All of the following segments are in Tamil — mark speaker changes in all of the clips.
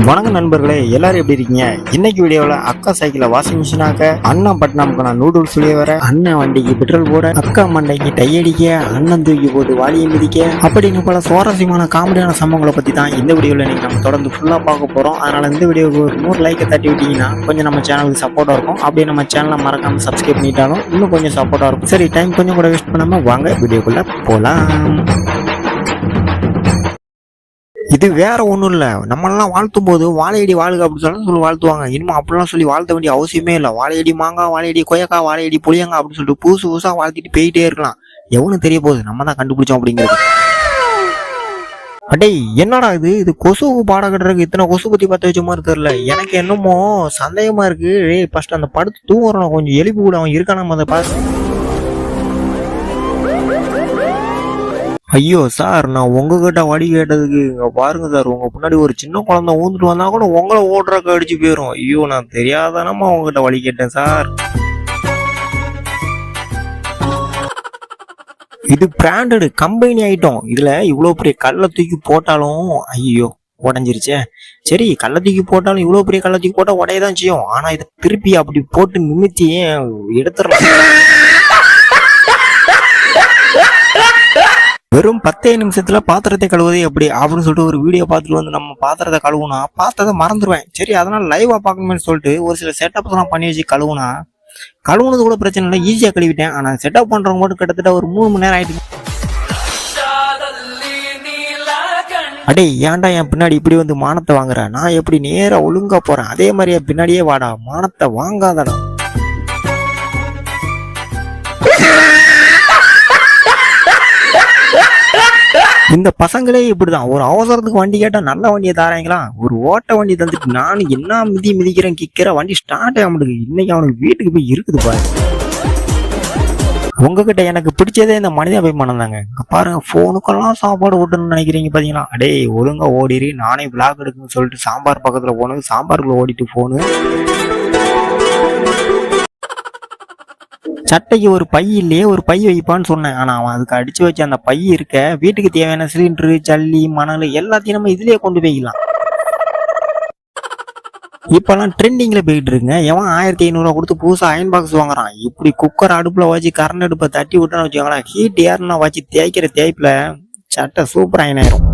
Speaker 1: வணக்கம் நண்பர்களே, எல்லாரும் எப்படி இருக்கீங்க? இன்னைக்கு வீடியோவில் அக்கா சைக்கிளை வாஷிங் மிஷினாக்க, அண்ணா பட்டணம்க்கு நான் நூடுல்ஸ் சொல்லிய வர, அண்ணன் வண்டிக்கு பெட்ரோல் போட, அக்கா மண்டைக்கு டை அடிக்க, அண்ணன் தூக்கி போட்டு வாளியை மிதிக்க, அப்படின்னு பல சுவாரஸ்யமான காமெடியான சம்பவங்களை பத்தி தான் இந்த வீடியோவில் இன்னைக்கு நம்ம தொடர்ந்து ஃபுல்லா பார்க்க போறோம். அதனால இந்த வீடியோவுக்கு ஒரு 100 லைக்கை தட்டி விட்டீங்கன்னா கொஞ்சம் நம்ம சேனலுக்கு சப்போர்ட்டா இருக்கும். அப்படியே நம்ம சேனலை மறக்காம சப்ஸ்கிரைப் பண்ணிட்டாலும் இன்னும் கொஞ்சம் சப்போர்ட்டா இருக்கும். சரி, டைம் கொஞ்சம் கூட வேஸ்ட் பண்ணாம வாங்க வீடியோக்குள்ள போலாம். இது வேற ஒன்றும் இல்லை, நம்மளாம் வாழ்த்தும் போது வாழையடி வாழ்க அப்படின்னு சொல்லி வாழ்த்துவாங்க. இனிமே அப்படிலாம் சொல்லி வாழ்த்த வேண்டிய அவசியமே இல்லை. வாழையடி மாங்காய், வாழையடி கொய்யக்கா, வாழையடி புளியங்கா அப்படின்னு சொல்லிட்டு புதுசு புதுசா வாழ்த்திட்டு போயிட்டே இருக்கலாம். எவனும் தெரிய போகுது, நம்ம தான் கண்டுபிடிச்சோம் அப்படிங்கிறது. அடே என்னடா இது கொசு பாட கட்டுறதுக்கு இத்தனை கொசு பத்தி பத்த வச்ச மாதிரி தெரியல. எனக்கு என்னமோ சந்தேகமா இருக்கு. ஃபர்ஸ்ட் அந்த படுத்து தூங்குறோம், கொஞ்சம் எழுப்பி கூட அவன் இருக்கான அந்த பார்த்து. ஐயோ சார், நான் உங்ககிட்ட வடி கேட்டதுக்கு இங்க பாருங்க சார், உங்க பின்னாடி ஒரு சின்ன குழந்தை ஊந்துட்டு வந்தா கூட உங்களை ஓடுறக்க அடிச்சு போயிடும். ஐயோ, நான் தெரியாதானமா உங்ககிட்ட வடி கேட்டேன் சார். இது பிராண்டடு கம்பெனி ஐட்டம். இதுல இவ்வளவு பெரிய கல்லை தூக்கி போட்டாலும் ஐயோ உடஞ்சிருச்சே. சரி, கல்லை தூக்கி போட்டாலும் இவ்வளவு பெரிய கல்லை தூக்கி போட்டா உடையதான் செய்யும். ஆனா இதை திருப்பி அப்படி போட்டு நிமித்தி எடுத்துடலாம். வெறும் 10 நிமிஷத்துல பாத்திரத்தை கழுவுதே எப்படி அப்படின்னு சொல்லிட்டு ஒரு வீடியோ பார்த்துட்டு வந்து நம்ம பாத்திரத்தை கழுவுனா பார்த்ததை மறந்துடுவேன். சரி, அதனால லைவா பார்க்கணும்னு சொல்லிட்டு ஒரு சில செட்டப்ஸ் எல்லாம் பண்ணி வச்சு கழுவுனா, கழுவுனது கூட பிரச்சனை இல்லை, ஈஸியா கழுவிட்டேன். ஆனா செட்டப் பண்றவங்க மட்டும் கிட்டத்தட்ட ஒரு 3 மணி நேரம் ஆயிடுச்சு. அடே ஏன்டா என் பின்னாடி இப்படி வந்து மானத்தை வாங்குற? நான் எப்படி நேரா ஒழுங்கா போறேன், அதே மாதிரி என் பின்னாடியே வாடா, மானத்தை வாங்காதடா. இந்த பசங்களே இப்படிதான், ஒரு அவசரத்துக்கு வண்டி கேட்டா நல்ல வண்டியை தாராங்களா, ஒரு ஓட்ட வண்டி தந்துட்டு நானும் என்ன மிதிக்கிறேன் கிக்கிற வண்டி ஸ்டார்ட் ஆக முடியுது. இன்னைக்கு அவனுக்கு வீட்டுக்கு போய் இருக்குது பாரு. உங்ககிட்ட எனக்கு பிடிச்சதே இந்த மனித அபிமானம் தாங்க. பாருங்க, போனுக்கெல்லாம் சாப்பாடு ஓட்டணும்னு நினைக்கிறீங்க பாத்தீங்களா? அடே ஒழுங்கா ஓடிடு, நானே விளாக் எடுக்குன்னு சொல்லிட்டு சாம்பார் பக்கத்துல போனது, சாம்பாருக்குள்ள ஓடிட்டு போனு. சட்டைக்கு ஒரு பை இல்லையே, ஒரு பை வைப்பான்னு சொன்னேன். ஆனா அவன் அதுக்கு அடிச்சு வச்சு அந்த பை இருக்க வீட்டுக்கு தேவையான சிலிண்டரு, ஜல்லி, மணல் எல்லாத்தையும் நம்ம இதுலயே கொண்டு போய்க்கலாம். இப்பெல்லாம் ட்ரெண்டிங்ல போயிட்டு இருக்குங்க. எவன் 1500 கொடுத்து புதுசா அயன் பாக்ஸ் வாங்குறான். இப்படி குக்கர் அடுப்புல வச்சு கரண்ட் அடுப்பை தட்டி விட்டான்னு வச்சுக்கோங்களேன், ஹீட் ஏர்னா வச்சு தேய்க்கிற தேய்ப்புல சட்டை சூப்பர் அயன் ஆயிரும்.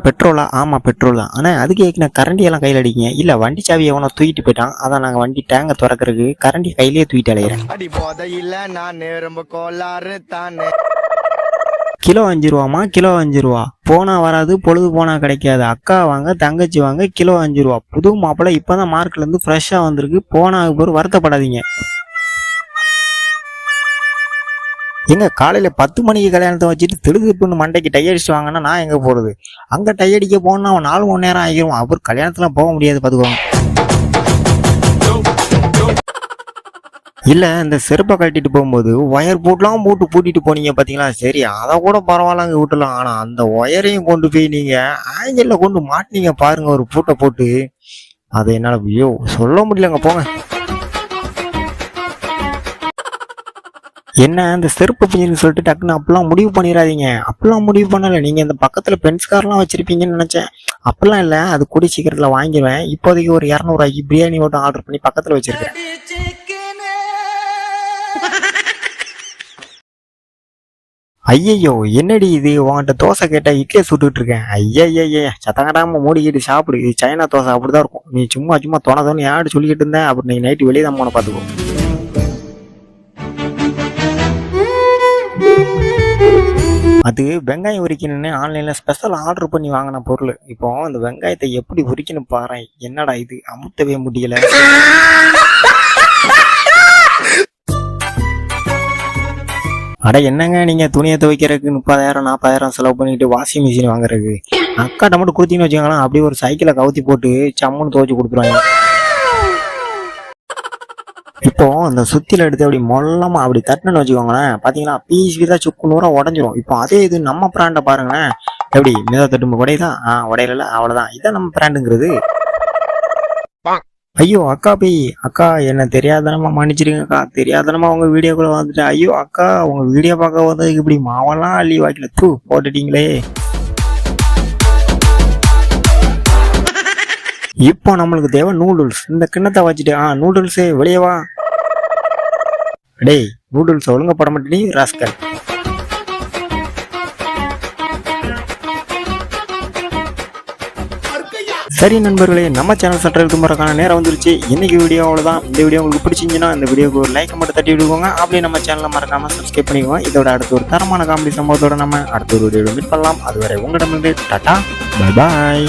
Speaker 1: பெட்ரோலா? ஆமா பெட்ரோல் தான். ஆனா அதுக்கு ஏற்கனவே கரண்டி எல்லாம் கையில் அடிக்கீங்க. இல்ல வண்டி சாவி எவனோ தூக்கிட்டு போயிட்டான். அதான் நாங்க வண்டி டேங்க திறக்கிறதுக்கு கரண்டி கையிலேயே தூக்கிட்டு அலையிறேன். கிலோ 5 ரூபாமா? கிலோ 5 ரூபா. போனா வராது, பொழுது போனா கிடைக்காது. அக்கா வாங்க, தங்கச்சி வாங்க, கிலோ 5 ரூபா. புது மாப்பிள்ளை இப்பதான் மார்க்கெட்ல இருந்து ஃப்ரெஷ்ஷா வந்திருக்கு. போனா பேர் வருத்தப்படாதீங்க. எங்க காலையில 10 மணிக்கு கல்யாணத்தை வச்சுட்டு திடுதிப்புன்னு மண்டைக்கு டை அடிச்சுட்டு வாங்கன்னா நான் எங்க போறது? அங்க டை அடிக்க போனா அவன் 4 மணி நேரம் ஆகிரும். அவர் கல்யாணத்துல போக முடியாது பாத்துக்கோங்க. இல்ல, இந்த செருப்பை கட்டிட்டு போகும்போது ஒயர் போட்டுலாம் போட்டு பூட்டிட்டு போனீங்க பாத்தீங்களா? சரி, அதை கூட பரவாயில்ல, அங்க விட்டுலாம். ஆனா அந்த ஒயரையும் கொண்டு போய் நீங்க ஆங்கிள்ல கொண்டு மாட்டினீங்க பாருங்க, ஒரு பூட்டை போட்டு. அதை என்னால ஐயோ சொல்ல முடியலங்க, போங்க. என்ன இந்த செருப்பு பிஞ்சுன்னு சொல்லிட்டு டக்குன்னு அப்பெல்லாம் முடிவு பண்ணிடாதீங்க. அப்பெல்லாம் முடிவு பண்ணல. நீங்க இந்த பக்கத்துல பென்ஸ்கார்லாம் வச்சிருப்பீங்கன்னு நினைச்சேன். அப்பெல்லாம் இல்ல, அது கூடிய சீக்கிரத்துல வாங்கிடுவேன். இப்போதைக்கு ஒரு 200 ரூபாய்க்கு பிரியாணி மட்டும் ஆர்டர் பண்ணி பக்கத்துல வச்சிருக்கேன். ஐயையோ என்னடி இது, உன்கிட்ட தோசை கேட்டா இட்லியை சுட்டுட்டு இருக்கேன். ஐயா சத்தங்கடாம மூடிக்கிட்டு சாப்பிடு. இது சைனா தோசை அப்படிதான் இருக்கும். நீ சும்மா தோணு யாரு சொல்லிக்கிட்டு இருந்தேன். அப்படி நீ நைட்டு வெளியே தான் போன பாத்துக்கோ. அது வெங்காயம் உரிக்கணும்னு ஆன்லைன்ல ஸ்பெஷல் ஆர்டர் பண்ணி வாங்கின பொருள். இப்போ அந்த வெங்காயத்தை எப்படி உரிக்கணும் பாரு. என்னடா இது, அமுத்தவே முடியல. அட என்னங்க நீங்க துணியை துவைக்கிறதுக்கு 30,000 40,000 செலவு பண்ணிட்டு வாஷிங் மிஷின் வாங்குறதுக்கு அக்காட்ட மட்டும் கொடுத்தீங்கன்னு வச்சுக்கோங்களேன், அப்படியே ஒரு சைக்கிளை கவுத்தி போட்டு சம்முன்னு துவைச்சு கொடுத்துருவாங்க. இப்போ அந்த சுத்தில எடுத்து அப்படி மொல்லமா அப்படி தட்டுன்னு வச்சுக்கோங்களேன், பாத்தீங்கன்னா பீஸ் வீதா சுக்கு நூறா உடஞ்சிரும். இப்போ அதே இது நம்ம பிராண்ட பாருங்களேன், எப்படி மிதா தட்டும்பு உடையதான், உடையில அவ்வளவுதான். இதான் நம்ம பிராண்டுங்கிறது. ஐயோ அக்கா போய் அக்கா என்ன தெரியாதனமா மன்னிச்சிருங்க அக்கா, தெரியாதனமா உங்க வீடியோக்குள்ள வந்துட்டேன். ஐயோ அக்கா உங்க வீடியோ பார்க்க வந்ததுக்கு இப்படி மாவெல்லாம் அள்ளி வாய்க்கல தூ போட்டுட்டீங்களே. இப்போ நம்மளுக்கு தேவை நூடுல்ஸ். இந்த கிண்ணத்தை வச்சுட்டு நூடுல்ஸே வெளியே வா. டேய் நூடுல்ஸ் ஒழுங்க போட மாட்டேனி ராஸ்கல். சரி நண்பர்களே, நம்ம சேனல் சட்டல் தும்புறதுக்கான நேரம் வந்துருச்சு. இன்னைக்கு வீடியோ அவ்வளோதான். இந்த வீடியோ உங்களுக்கு பிடிச்சிருந்துச்சுன்னா இந்த வீடியோக்கு ஒரு லைக் மட்டும் தட்டி விடுவோங்க. அப்படியே நம்ம சேனலை மறக்காம சப்ஸ்கிரைப் பண்ணிக்கோங்க. இதோட அடுத்த ஒரு தரமான காமெடி சம்பவத்தோட நம்ம அடுத்த ஒரு வீடியோ மீட் பண்ணலாம். அதுவரை உங்களிடமிருந்து டாடா பை பாய்.